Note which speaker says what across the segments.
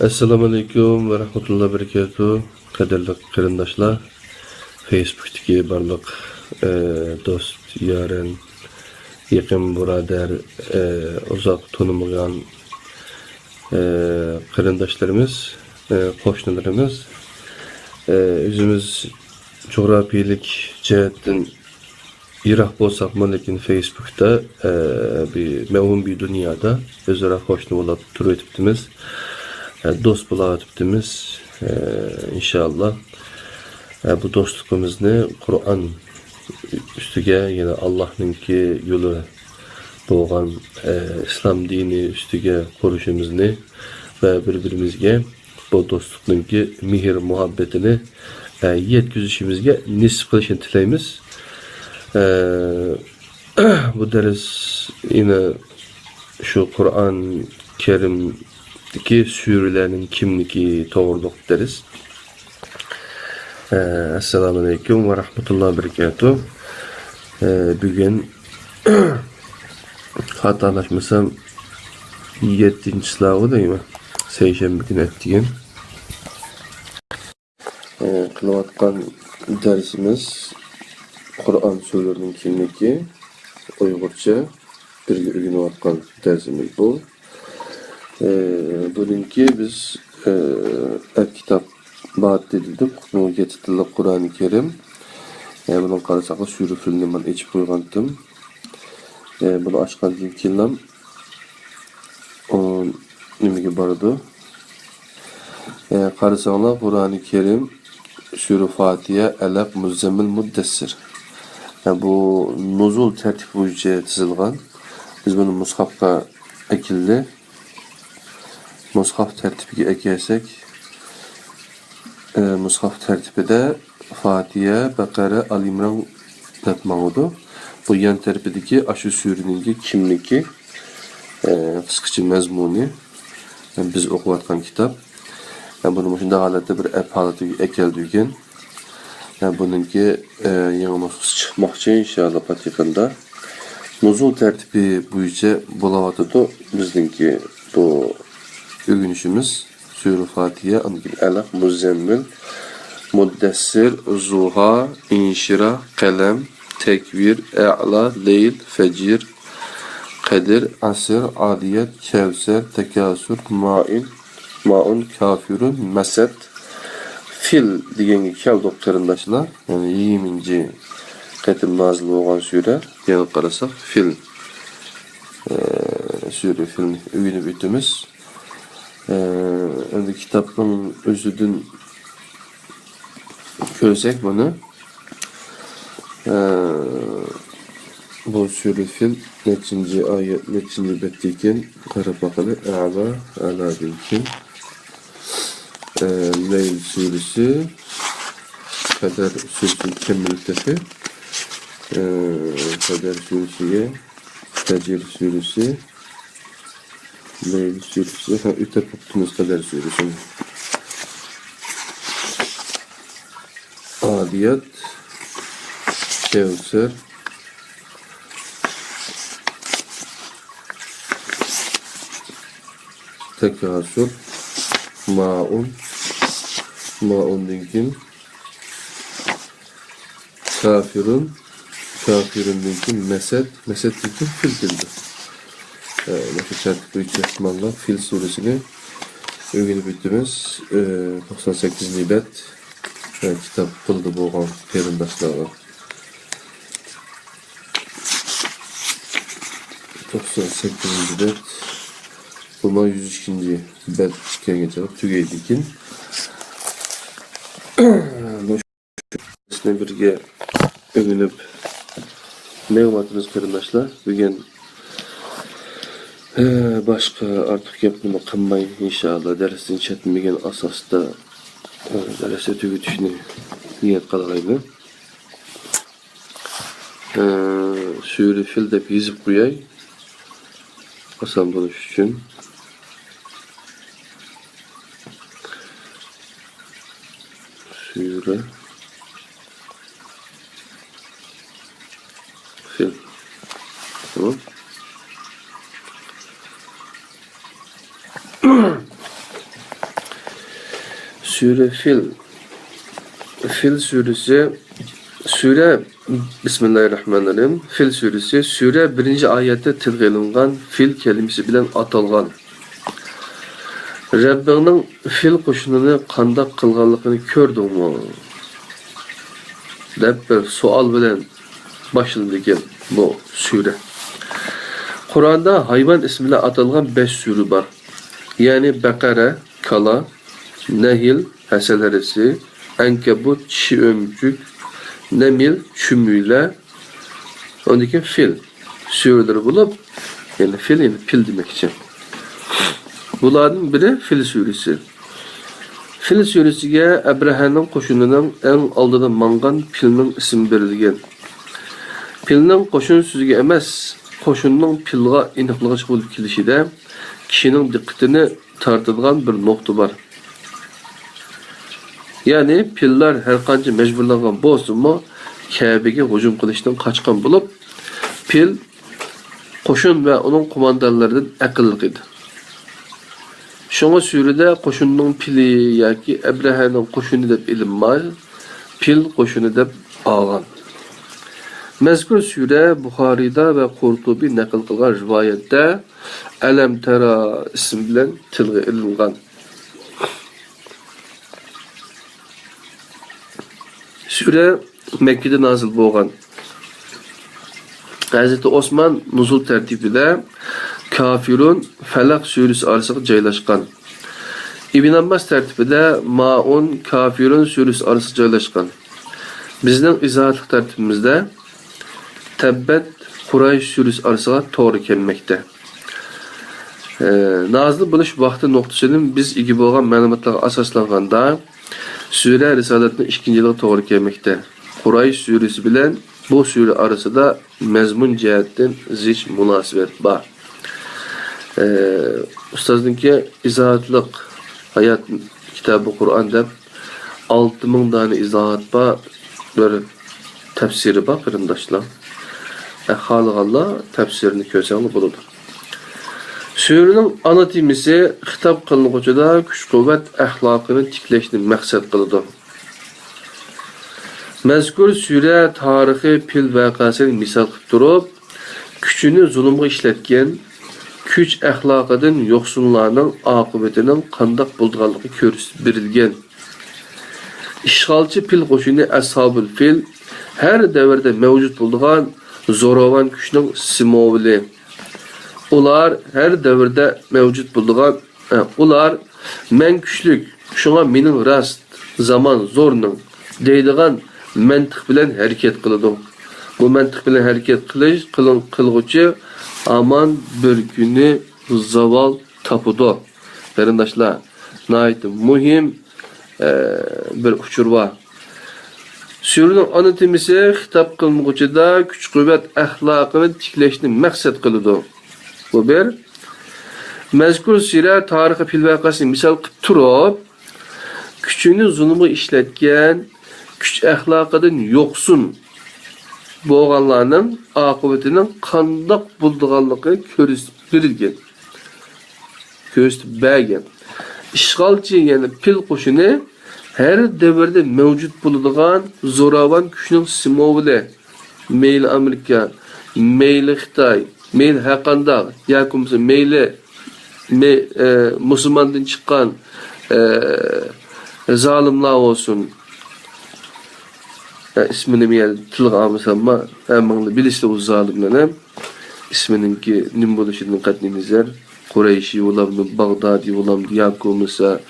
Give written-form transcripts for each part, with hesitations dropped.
Speaker 1: Assalamu alaikum ve rahmetullahi ve berekatuhu. Kaderli kırındaşlar. Facebook'taki barlık dost, yaren, yakın burader, uzak tanımayan kırındaşlarımız, koşnalarımız. Özümüz coğrafiyelik cihetten Irak bolsak lekin Facebook'ta bir mevhum bir dünyada özara hoşnu olup turu etiptimiz. Dost bulağı etiptimiz. İnşallah bu dostluğumuzni Kur'an üstüge yine Allah'ınki yolu boğan İslam dini üstüge koruşumuzni ve birbirimizge bu dostluğunki mihir muhabbetini yetkizişimizge nisip kılışını tileyimiz. Bu ders yine şu Kur'an-ı Kerim'deki sürülerinin kimliki doğruluk deriz. Esselamu Aleyküm ve Rahmetullahi ve Berekatuhu. Bugün hatalaşmasam 7. sınavı değil mi? Seyşembe günü ettiğim. Kılavatkan dersimiz Kur'an sürülerinin kimliki Uygurca bir gün vatkan dersimiz bu. Bugünkü biz kitap Bağat edildik. Bu getirildi Kur'an-ı Kerim. Bunun karısaklı sürü filmini ben içip koygandım. Bunu açkan dinkinden onun nimigi barıdı. Karısaklı Kur'an-ı Kerim Sürü Fatiha, Elef, Muzzemmil, Muddessir. Bu nuzul tertip boyunca çizilgan. Biz bunu mushafka ekildi. Mushaf tertibi ekersek mushaf tertibi de Fatiha, Bakara, Al-İmran yapmalıdır. Bu yan tertibideki aşı sürünün kimliki fıskıcı mezmuni. Biz okuvatkan kitap. Bunun şimdi halette bir epalatı ekeldiğin. Bununki yanı mahsus çıkmakçı inşallah patikanda. Nuzul tertibi boyunca bulavatıdı bizdenki bu ürünüşümüz. Sürü Fatiha, Elef, Muzzemmil, Muddessir, Zuha, İnşirah, Kalem, Tekvir, E'la, Leyl, Fecir, Kadir, Asir, Adiyet, Kevser, Tekasür, Maun, Kafirun, Mesed, Fil diyen kel doktorundaşlar. Yani 20. Ketim nazil olan süre. Yani karasak Fil süre film övünü bütümüz. Yani kitabın özüdün körsek bunu. Bu süre film neçinci ayet, neçinci betteyken Karabakalı A'la dinkin. Leyl suresi, Kader suresi kemiltefi, Kader suresiye, Fecir suresi, Leyl suresi, üte tuttunuz Kader suresi. Adiyat, Kevser, Tekasür, Maun dinkin, Kafirun dinkin, Mesed dinkin fil dildi. Nasıl tertip içerisinde Fil suresini övgünü bütümüz 98. bet kitap kıldı boğan perindaşlarına. 98. bet buna 102. bet çıkan geçerek tügeydikin. Sizinle birge övünüp ne umadınız perindaşlar? Bugün başka artık yapmama kanmayın inşallah. Dersin çetmegen asasta derse tügütüşünü niyet kalaydı. Sürü fil de bizip koyay. Asam dönüş için. Sürü fil. Tamam. Sure Fil suresi Sure Bismillahirrahmanirrahim. Fil suresi Sure 1. ayette tilga ilingan fil kelimesi bilen atalgan. Rabbingning fil qo'shinini qandoq qilganligini ko'rdingmi? deb bir savol bilan boshlangan bu sura. Qur'onda hayvon ismi bilan atalgan 5 sura bor. Ya'ni Baqara, Kala, Nahl, Hasalarisi, Ankabut, Çi ömcük, Nemil, Çümüyle, ondan fil suraları bulup, yani fil demek için. Bunlardan biri Fil suresi. Fil suresiga Abrahaning qo'shinining eng oldida mangan filning ismi berilgan. Filning qo'shin so'ziga emas, qo'shinning filga aniqlag'ich bo'lib kelishida kishining diqqatini tortadigan bir nuqta bor. Ya'ni fillar har qancha majburlangan bo'lsa-mu, Kabe'ga hujum qilishdan qochgan bo'lib, fil qo'shin va uning qo'mondonlaridan aqlli edi. Şuna surede qo'shinning pili yoki Abrahaning qo'shini deb ilinmay, fil qo'shini deb olgan. Mazkur sura Buxoriyda va Qurtubi naql qilgan rivoyatda Alam tara ismi bilan tilga ilingan. Sura Mekkada nazil bo'lgan. Hazreti Osman nuzul tertibida Kafirun Felak suresi arasında joylashgan. İbn Abbas tertibida Maun Kafirun suresi arasında joylashgan. Bizning izohli tertibimizda Tabbat Quraysh suresi arasında to'g'ri kelmoqda. Nazil bo'lish vaqti nuqtasidan biz ega bo'lgan ma'lumotlarga asoslanganda sura risolatining 2-yiliga to'g'ri kelmoqda. Quraysh suresi bilan bu sura arasında mazmun jihatdan zich munosabat bor. Ustozningki izohatliq hayot kitobi Qur'on deb 6000 dona izohat bor, bir tafsiri bor qarindoshlar. Xohlaganlar tafsirini ko'rsangiz bo'ladi. Suraning ana temasi xitob qilinuvchida kuch-quvvat axloqini tiklashni maqsad qiladi. Mazkur sura tarixiy fil voqeasini misol qilib turib, kuchini zulmga ishlatgan kuch axloqidan yo'qsullarning oqibatining qandoq bo'lganligi ko'rsatib berilgan. İşğalçı fil qo'shini Ashabul Fil har davrda mavjud bo'lgan zo'ravon kuchning simvoli. Ular har davrda mavjud bo'lgan, ular men kuchlik, shunga mening rost, zamon zo'rning deydigan mantiq bilan harakat qiladi. Bu mantiq bilan harakat qilg'uchi aman bir kuni zaval tapıdı. Qarindoshlar, nayt muhim bir uçur var. Suraning ana temasi xitob qilmoqchida kuch-quvvat axloqini tiklashni maqsad qiladi. Bu bir mazkur sura tarixi fil voqeasini misol qilib turib, kuchini zulmga ishlatgan, kuch axloqidan yo'qsun bo'lganlarning oqibatining qandoq bo'lganligi ko'rsatib berilgan. Ko'rsatib bergan. İşğalçı yani fil qo'shini her davrda mavjud bo'ladigan zo'ravon kuchning simvoli. Meyli Amerika, meyli Xitoy, meyli haqanda yoki meyli musulmondan chiqqan zolimlar olsun. İsmini men tilga olmasam, hammanglar bilisizlar u zolimlarni. İsmininki nim bo'lishidan qat'iy nazar Qurayshi olamdı, Bagdadi olamdı, Yakumusa,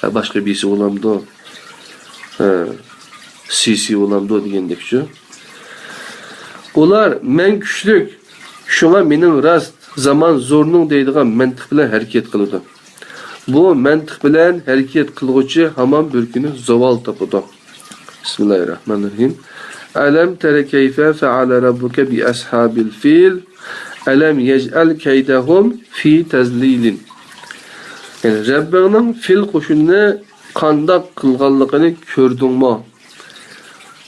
Speaker 1: başka birisi olamdı, Sisi olamdı degandek şu. Ular men kuchlik, shunga mening rost, zaman zo'rning deydigan mantiq bilan harakat qiladi. Bu mantiq bilan harakat qilguvchi hamon bir kuni zavol topadi. Bismillahirrahmanirrahim. Alam tara kayfa fa'ala rabbuka bi ashabil fil? Alam yec'al kaydahum fi tazlilin. Yani Rabbingning fil qo'shinini qandoq qilganligini ko'rdingmi?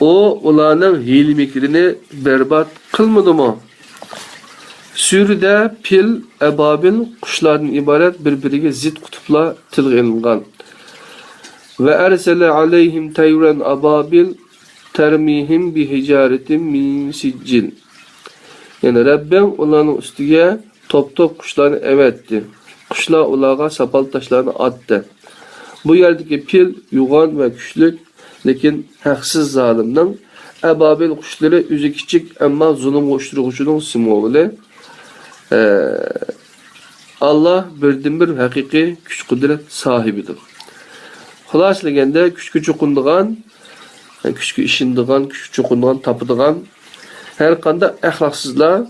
Speaker 1: O ularning hiyla-mikrini berbat qilmadimi? Surada fil, ababil qushlardan iborat bir-biriga zid qutublar tilga ilingan. Ve ersele aleyhim tayran ababil termihim bi hicaretin min siccil. Yani Rabbim onların üstüge top kuşlarını evetti. Kuşlar onlara sapal taşlarını attı. Bu yerdeki pil, yuğan ve güçlük, lekin haksız zalimden ebabil kuşları üzü küçük ama zulüm koşturucunun simvolu. Allah birden-bir hakiki güç kudret sahibidir. Xullas legende güçkü çokunduğan, güçkü işindiğan, güçkü çokunduğan, tapıdığan her kanda ahlaksızlar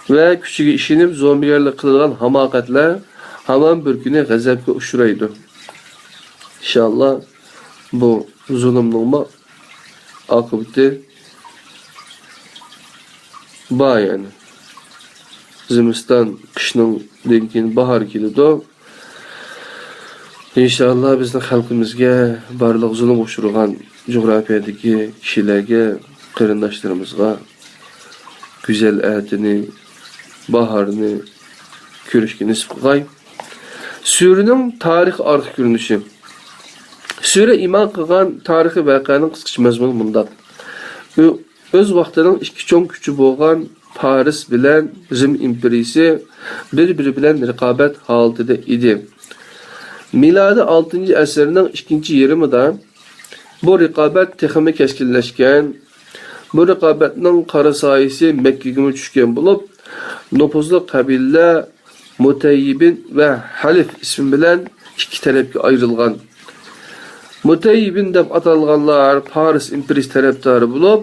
Speaker 1: ve güçkü işinip zombiyerle kılınan hamakatlar haman bir güne gazapga uçuraydı. İnşallah bu zulümlüğüme akıbeti bağ yani. Zimistan kışının denkin bahar kilido. İnşallah bizning xalqimizga barliq zulm uçurgan coğrafiyadagi kishilarga, qarindoshlarımızga güzel ayetini, baharını ko'rishga nisb qilgay. Surening tarix ortiq ko'rinishi. Sure iman qilgan tarixiy voqeaning qisqacha mazmuni mundaq. Öz vaqtining ikki cho'ng kuchi bo'lgan Paris bilan Rim imperiyasi bir-biri bilan raqobat holatida edi. Miladi 6. asrning 2. yarımida bu raqobat texmi keskinlashgan. Bu raqobatning qora soyasi Makkaga tushgan bo'lib, nüfuzlu qabilalar Mutayyibin ve Halif ismi bilan ikki tarafga ayrılgan. Mutayyibin deb atalganlar Paris imperiyasi tarafdori bo'lib,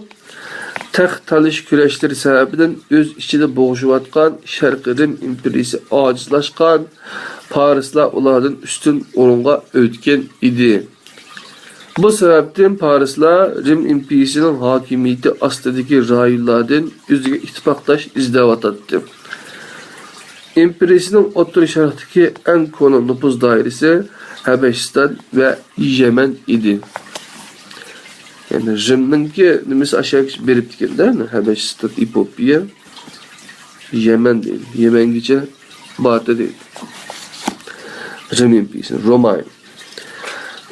Speaker 1: taxt talish kurashlar sababidan o'z ichida bo'g'ishayotgan Sharq Rim imperiyasi ojizlashgan, Parislar ulardan ustun o'ringa o'tgan edi. Bu sababdan Parislar Rim imperiyasining hokimiyati ostidagi rayonlardan o'ziga ittifoqdosh izlayotdi. İmperiyasının O'rta Sharqdagi eng ko'ni nüfuz doirasi Habashiston ve Yemen idi. Yani Rimninki nimasi aşağı berib deganda, Habashiston, Etiopiya, Yemen deydi. Yemengacha bordi deydi. Rim imperiyasi, Roma.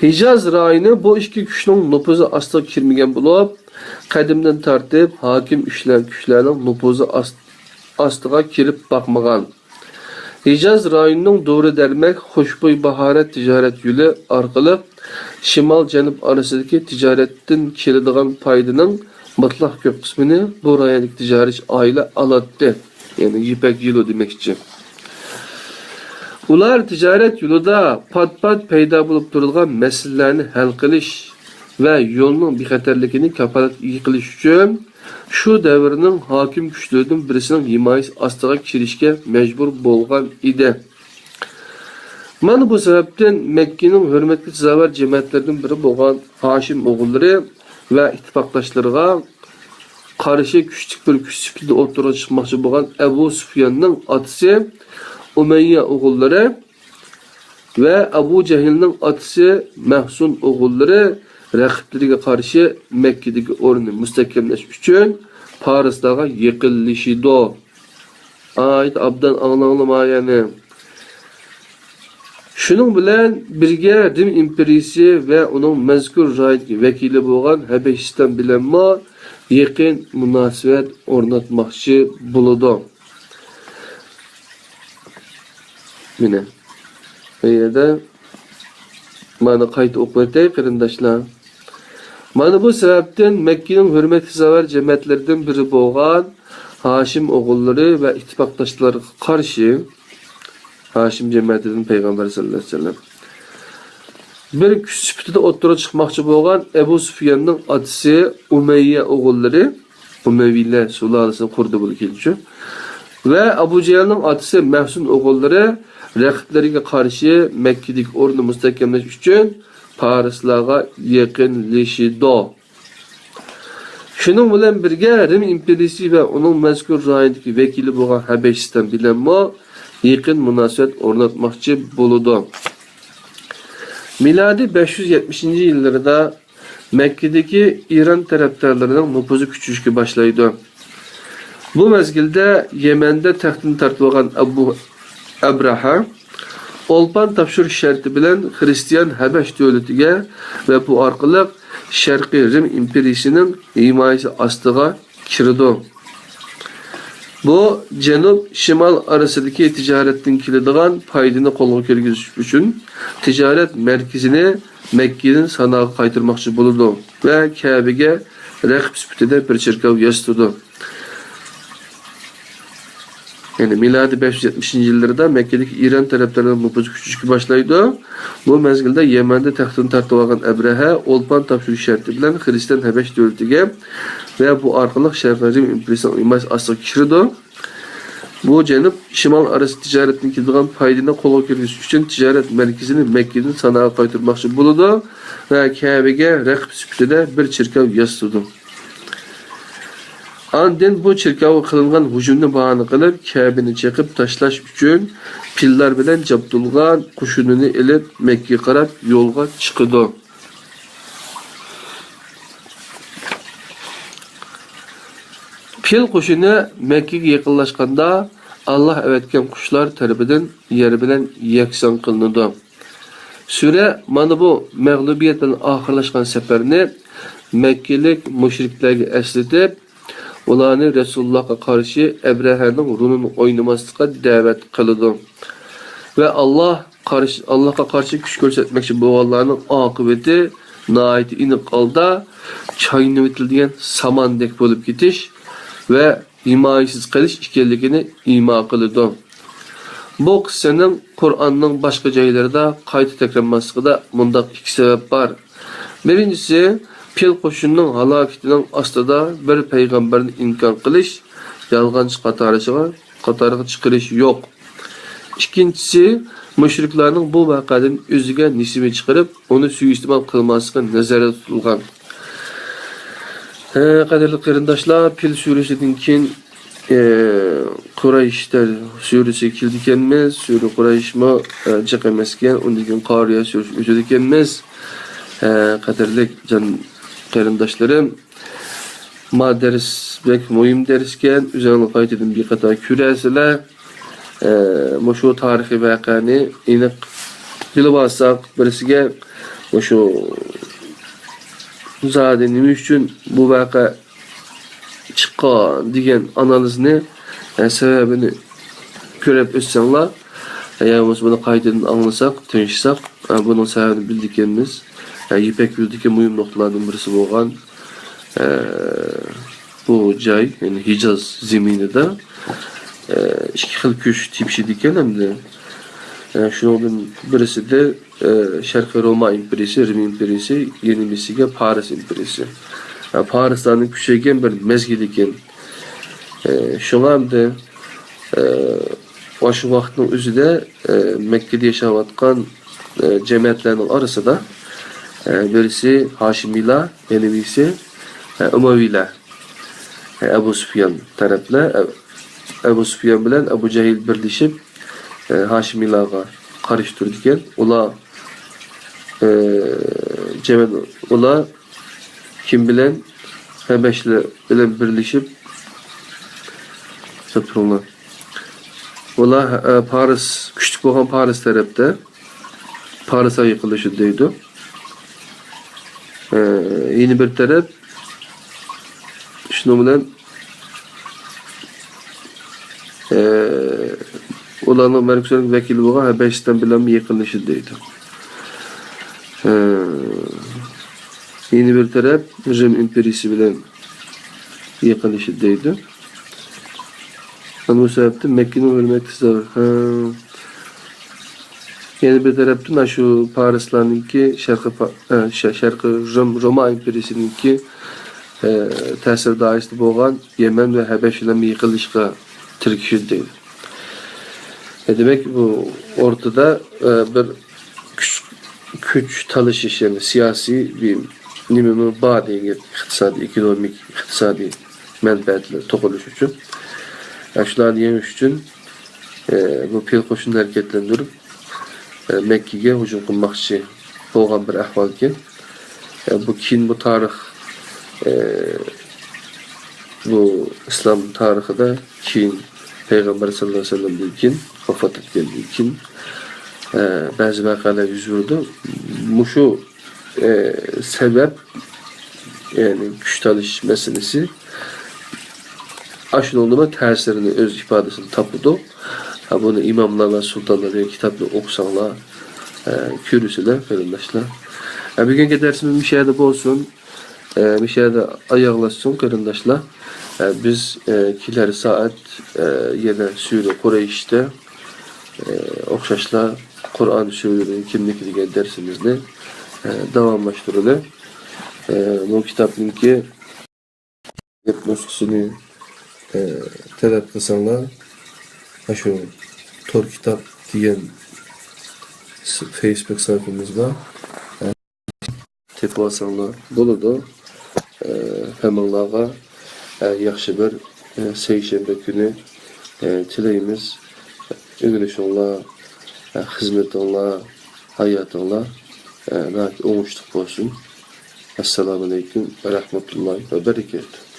Speaker 1: Hijaz rayoni bu ikki kuchning nüfuzi ostiga kirmagan bo'lib, qadimdan tortib hokim kuchlarning nüfuzi ostiga kirib boqmagan. Hijaz rayonining doğru dermek, xushbo'y bahorat tijorat yo'li orqali shimol-janub orasidagi tijoratdan keladigan foydaning mutlaq ko'p qismini bu rayondagi tijoriy oila oladi. Ya'ni Ipak yo'li demoqchi. Ular tijorat yo'lida pat-pat paydo bo'lib turgan masalalarni hal qilish va yo'lning bexatarligini kafolat qilish uchun şu davrning hokim kuchlaridan birisining himoyasi ostiga kirishga majbur bo'lgan edi. Mana bu sababdan Makkaning hurmatli sazovor jamoatlaridan biri bo'lgan Hoshim o'g'illari va ittifoqdoshlariga qarshi kuchli bir kuch sifatida o'tirib chiqmoqchi bo'lgan Abu Sufyonning otasi Umayya o'g'illari va Abu Jahilning otasi Mahsun o'g'illari raqiblariga qarshi Makkadagi o'rnini mustahkamlash uchun Parislarga yaqinlashdi. Ayt abdan anglama yani. Shuning bilan birga Rim imperiyasi va uning mazkur rayondagi vakili bo'lgan Habashiston bilan yaqin munosabat o'rnatmoqchi bo'ladi. Mana bu yerda mana qayta o'qitay qarindoshlar. Mana bu sababdan Makkaning hurmatli sazovor jamoatlaridan biri bo'lgan Hoshim o'g'illari va ittifoqdoshlariga qarshi Hoshim jamoatidan payg'ambar sallallohu alayhi vasallam bir kuch sifatida o'tirib chiqmoqchi bo'lgan Abu Sufyonning otasi Umayya o'g'illari, Umayylar sulolasi qurdi bo'lgancha va Abu Jahlning otasi Mahsun o'g'illari raqiblariga qarshi Makkadagi o'rnini mustahkamlash uchun Parislarga yaqinlashdi. Shuning bilan birga Rim imperiyasi va uning mazkur rayondagi vakili bo'lgan Habashiston bilan yaqin munosabat o'rnatmoqchi bo'ldi. Miladi 570-yillarda Makkadagi İran tarafdorlarining nufuzi kuchayishga boshlaydi. Bu mezgilda Yemenda taxtini tortib olgan Abu Abraha Olpan tapşırış şartı bilen Hristiyan Habeş devletiga ve bu arkalık Şarkı Rim imperiyasının himayesi astıga kirdi. Bu Cenup Şimal arasındaki ticaretin kiladigan paydını kolga kirgiziş üçün ticaret merkezini Mekke'nin sanağa kaytırmakçı bulundu ve Kabe'ge rakip süpütede bir çirkav yastırdı. Yani miladi 570. yıllarda Mekke'deki İran taraftarının nüfusu küçük başlaydı. Bu mezgilde Yemen'de tahtını tartıp algan Ebrehe Olpan tapşırış şartı bilen Hristiyan Habeş devletiga ve bu arkalık Şarkı Rim imperiyasının himayesi astıga kirdi. Bu Cenup Şimal arası ticaretin kildiğin paydına kolga kirgiziş üçün ticaret merkezini Mekke'nin sanağa kaytırmakçı bulundu ve Kabe'ge rakip süpütede bir çirkav yastırdı. Andın bu çirkav kılıngan hücumni bahane kılıp Kabe'ni çekip taşlaş üçün pillar bilen jabdulgan kuşununu elip Mekke'ye karab yolga çıkıdı. Pil kuşunu Mekke'ye yakınlaşkanda Allah evetken kuşlar tarafından yer bilen yeksan kılındı. Süre mana bu mağlubiyet bilen ahırlaşkan seferini Mekkelik müşriklerge esletip ularni Resulullah'a karşı Ebrehe'nin rununu oynamasına davet kılıdı. Ve Allah'a karşı güç göstermek için bu Allah'ın akıbeti naiti inik alda çayını bitildiğin samandek bulup gitiş ve himayesiz kılış işkelligini ima kılıdı. Bu kıssanın Kur'an'ın başka caylarda kayıt tekranmasında bunda iki sebep var. Birincisi, Pil koşunun halaketinden astıda bir peygamberin inkar kılış, yalgancı katarıga çıkırış yok. İkincisi, müşriklerin bu vakadan özüge nisimi çıkarıp onu suistimal kılmasına nazarda tutulgan. Kaderli kırındaşlar, Pil suresinden kin Kureyşler suresi kildikenmez, sure Kureyş mı cekemezken, ondan Kariya suresi üzüdikenmez. Kaderli can kırındaşlarım, ma ders bek mühim dersken, üzerine kayıt edin bir kata küresler, şu tarihi vakani inik bilbasak birisiga şu zaten nima üçün bu vaka chiqqan degan analizni sebebini ko'rib o'tsanlar, biz buni qaytadan anglasak, tinchsak, bunun sebebini bildikenmiz. Yipek yo'ldagi muhim nuqtalardan birisi bo'lgan bu joy, yani Hicaz zeminida ikki xil kuch tepishidi ekan hamda shundan birisi de Sharqiy Roma imperiyasi, Rim imperiyasi, yenimisiga Paris imperiyasi. Parislarning kuchaygan bir mezgil ekan. Shunga hamda o'sha vaqtning o'zida Mekkada yashayotgan jamiyatlarning orasida birisi Hashimiylar, yenimisi Umayyiylar. Abu Sufyan taraflar Abu Sufyan bilan Abu Cahil birlashib Hashimiylarga qarshi turdi ekan. Ular kim bilan Habeşli bilan birlashib satırlar. Ular Paris, küçük bo'lgan Paris tarafda Paris'a yıkılışı deydi. Yeni bir taraf şunu bilan ularning Merkuzning vakili bo'lgan Habeşiston bilan yıkılışı deydi. Yeni bir taraf Rim imperiyasi bilan yıkılışı deydi. Bu sebepten Mekke'nin hürmeti var. Yeni bir taraftan şu Parislarninki Şarkı Roma imperiyasininki ta'sir doirasida bo'lgan Yemen ve Habeş bilan yıkılışga tirkishdi deydi. Demek bu ortada bir güç talışış, yani siyasi bir nimenin bağlı iktisadi, ekonomik, iktisadi menfaatler to'qilish uchun. Shularni yengish uchun bu Pil qo'shinni harakatlantirib Mekke'ga hujum qilmoqchi bo'lgan bir ahvol ekan. Bu keyin bu tarix bu islom tarixida keyin Peygamber sallallohu alayhi vasallamdan keyin vafot etgandan keyin bazı vakalar yüz verdi. Muşu sebep yani güç talış meselesi aşın olduğuna tesirini öz ifadesini tapıdı. Ha bunu imamlar ve sultanlar diye kitapla okusanlar kürüsüler, kardeşler. Bir gün gidersiniz bir şeyde olsun, bir şeyde ayaklaşsın kardeşler. Biz kileri saat yine sürü Kureyş'te okşaşla Kur'an sürülerinin kimlikli diye dersimizde devamlaştırılır. Bu kitabın ki nüshasını talep kılsanlar şu Tor Kitap diyen Facebook sayfamız var. Tepe alsanlar buludu. Hemenlağa yaxşı bir seyşembe günü tileyimiz. Ögülüş ola, hizmet ola, hayat ola, oňuşluk bolsun. Assalamu aleykum ve rahmetullahi ve berekatuhu.